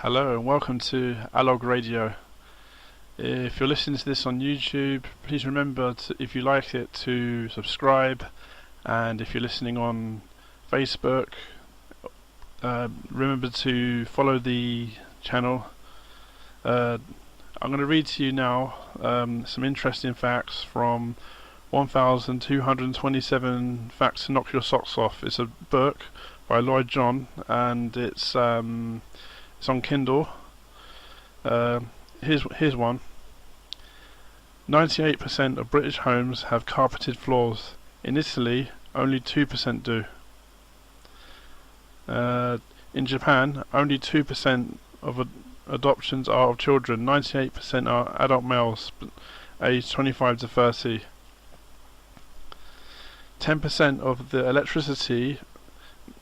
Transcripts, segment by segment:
Hello and welcome to Alog Radio. If you're listening to this on YouTube, please remember if you like it to subscribe, and if you're listening on Facebook, remember to follow the channel. I'm going to read to you now some interesting facts from 1227 Facts to Knock Your Socks Off. It's a book by Lloyd John, and it's on Kindle. Here's one. 98% of British homes have carpeted floors. In Italy, only 2% do. In Japan, only 2% of adoptions are of children. 98% are adult males, aged 25 to 30. 10% of the electricity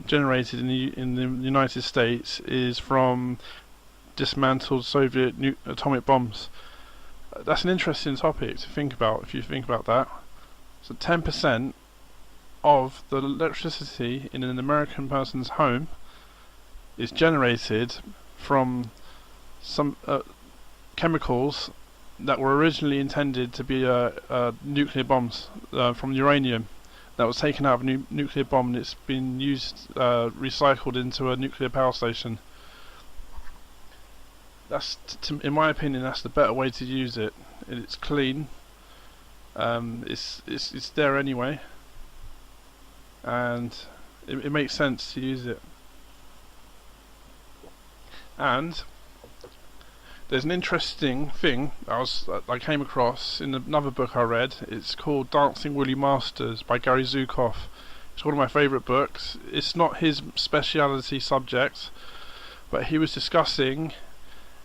generated in the United States is from dismantled Soviet atomic bombs. That's an interesting topic to think about if you think about that. So 10% of the electricity in an American person's home is generated from some chemicals that were originally intended to be nuclear bombs from uranium that was taken out of a nuclear bomb, and it's been used, recycled into a nuclear power station. In my opinion, that's the better way to use it. It's clean. It's there anyway, and it makes sense to use it. And there's an interesting thing I came across in another book I read. It's called Dancing Woolly Masters by Gary Zukav. It's one of my favourite books. It's not his speciality subject, but he was discussing.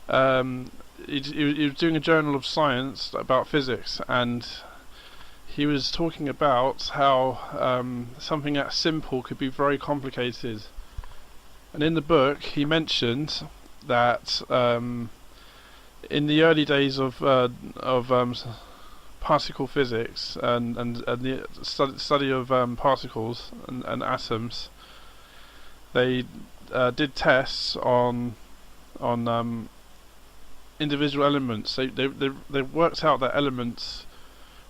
He was doing a journal of science about physics, and he was talking about how something that simple could be very complicated. And in the book, he mentioned that in the early days of particle physics and the study of particles and atoms, they did tests on individual elements. They worked out that elements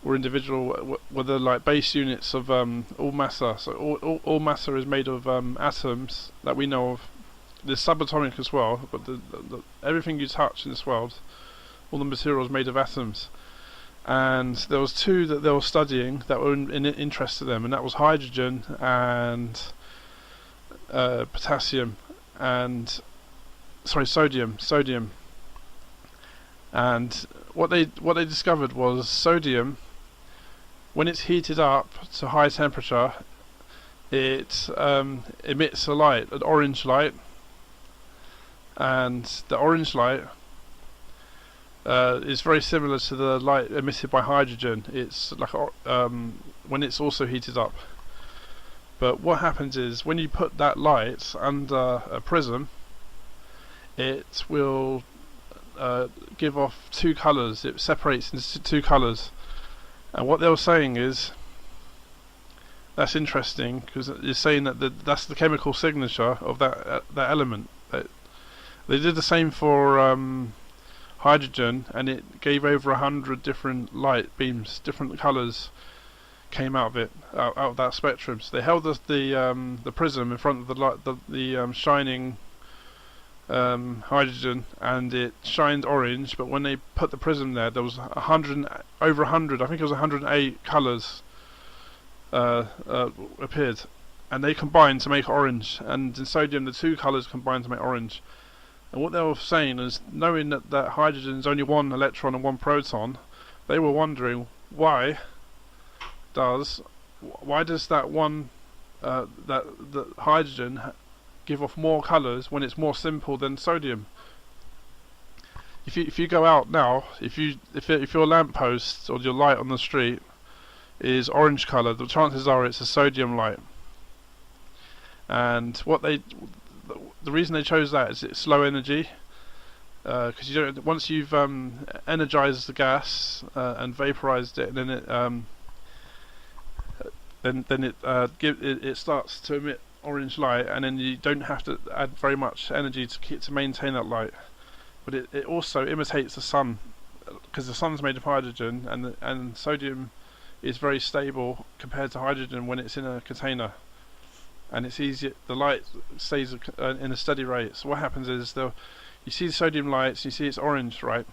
were individual, were the like base units of all matter. So all matter is made of atoms that we know of. There's subatomic as well, but everything you touch in this world, all the material is made of atoms. And there was two that they were studying that were in interest to them, and that was hydrogen and potassium and sodium. And what they discovered was sodium, when it's heated up to high temperature, it emits a light, an orange light, and the orange light is very similar to the light emitted by hydrogen. It's like when it's also heated up. But what happens is when you put that light under a prism, it will give off two colours. It separates into two colours. And what they were saying is, that's interesting, because it's saying that that's the chemical signature of that element. They did the same for hydrogen, and it gave over 100 different light beams, different colours came out of it, out of that spectrum. So they held the prism in front of the light, the shining hydrogen, and it shined orange. But when they put the prism there was over 100, I think it was 108 colours appeared, and they combined to make orange. And in sodium, the two colours combined to make orange. And what they were saying is, knowing that hydrogen is only one electron and one proton, they were wondering why does that one that hydrogen give off more colours when it's more simple than sodium. If you go out now, if your lamppost or your light on the street is orange colour, the chances are it's a sodium light. And the reason they chose that is it's low energy, because you don't, once you've energized the gas and vaporized it, and then it starts to emit orange light, and then you don't have to add very much energy to maintain that light. But it also imitates the sun, because the sun's made of hydrogen, and sodium is very stable compared to hydrogen when it's in a container, and it's easier. The light stays in a steady rate. So what happens is you see the sodium lights, you see it's orange, right?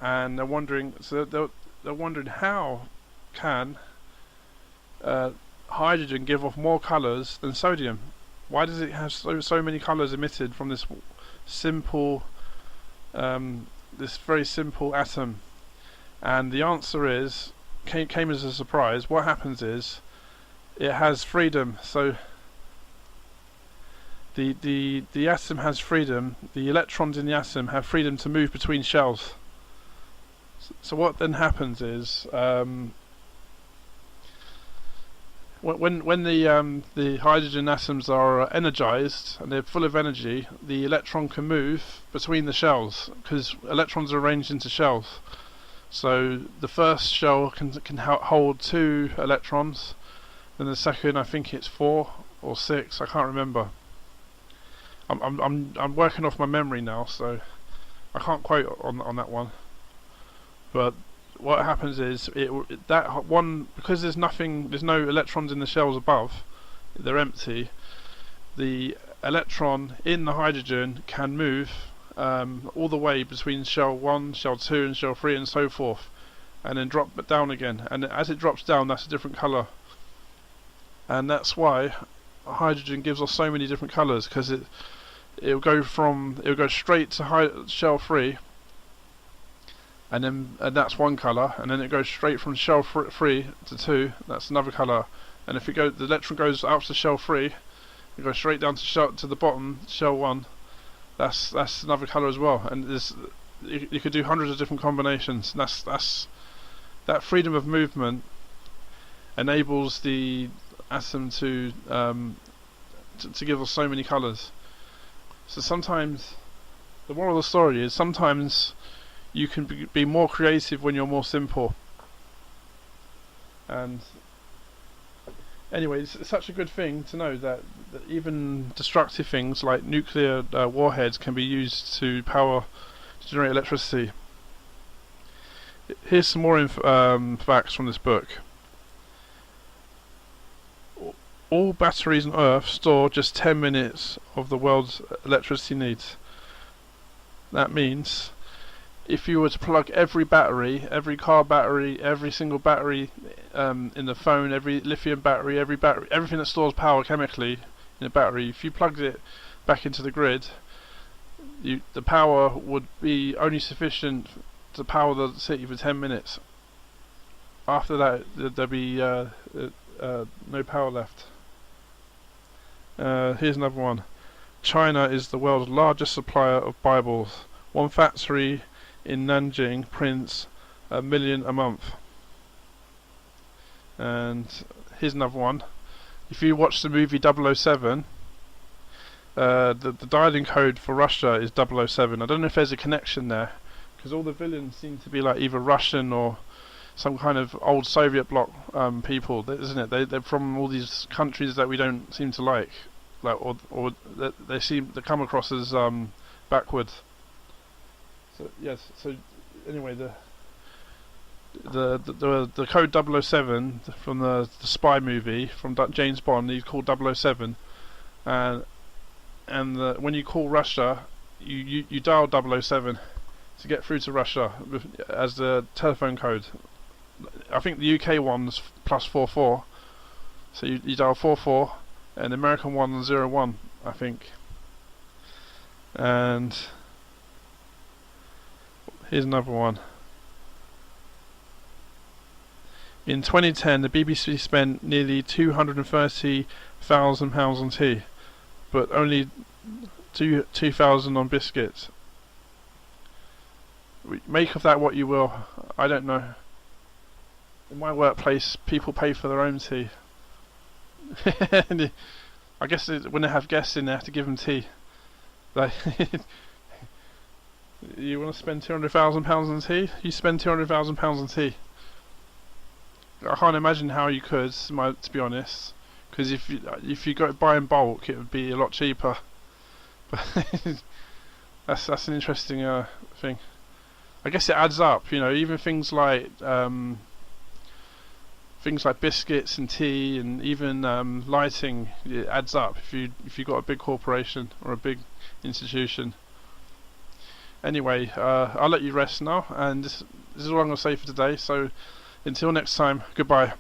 And they're wondering, how can hydrogen give off more colours than sodium? Why does it have so many colours emitted from this simple, this very simple atom? And the answer is came as a surprise. What happens is it has freedom. So the atom has freedom. The electrons in the atom have freedom to move between shells. So what then happens is when the hydrogen atoms are energized and they're full of energy, the electron can move between the shells because electrons are arranged into shells. So the first shell can hold 2 electrons, then the second, I think it's 4 or 6. I can't remember. I'm working off my memory now, so I can't quote on that one. But what happens is that one, because there's no electrons in the shells above, they're empty. The electron in the hydrogen can move all the way between shell 1, shell 2 and shell 3 and so forth, and then drop it down again, and as it drops down that's a different colour. And that's why hydrogen gives off so many different colours, because it'll go straight to shell 3, and that's one colour, and then it goes straight from shell 3 to 2, that's another colour, and if the electron goes out to shell 3, it goes straight down to the bottom, shell 1, that's another colour as well. And you could do hundreds of different combinations. And that freedom of movement enables the atom to give us so many colours. So sometimes the moral of the story is sometimes you can be more creative when you're more simple. And anyway, it's such a good thing to know that even destructive things like nuclear warheads can be used to generate electricity. Here's some more facts from this book. All batteries on Earth store just 10 minutes of the world's electricity needs. That means if you were to plug every battery, every car battery, every single battery in the phone, every lithium battery, everything that stores power chemically in a battery, if you plugged it back into the grid, the power would be only sufficient to power the city for 10 minutes. After that, there'd be no power left. Here's another one. China is the world's largest supplier of Bibles. One factory in Nanjing prints 1 million a month. And here's another one. If you watch the movie 007, the dialing code for Russia is 007. I don't know if there's a connection there, because all the villains seem to be like either Russian or some kind of old Soviet bloc people, isn't it? They're from all these countries that we don't seem to like or they seem to come across as backward. So yes. So anyway, the code 007 from the spy movie from James Bond, he's called 007, and when you call Russia, you dial 007 to get through to Russia as the telephone code. I think the UK one's +44, so you dial 44, and the American one's 01, I think. And here's another one. In 2010, the BBC spent nearly £230,000 on tea, but only 2,000 on biscuits. Make of that what you will. I don't know. In my workplace, people pay for their own tea. I guess when they have guests in, they have to give them tea. Like, you want to spend £200,000 on tea? You spend £200,000 on tea. I can't imagine how you could, to be honest, Because if you go buy in bulk, it would be a lot cheaper. But that's an interesting thing. I guess it adds up, you know. Even things like biscuits and tea and even lighting, it adds up if you got a big corporation or a big institution. Anyway, I'll let you rest now, and this is all I'm going to say for today. So until next time, goodbye.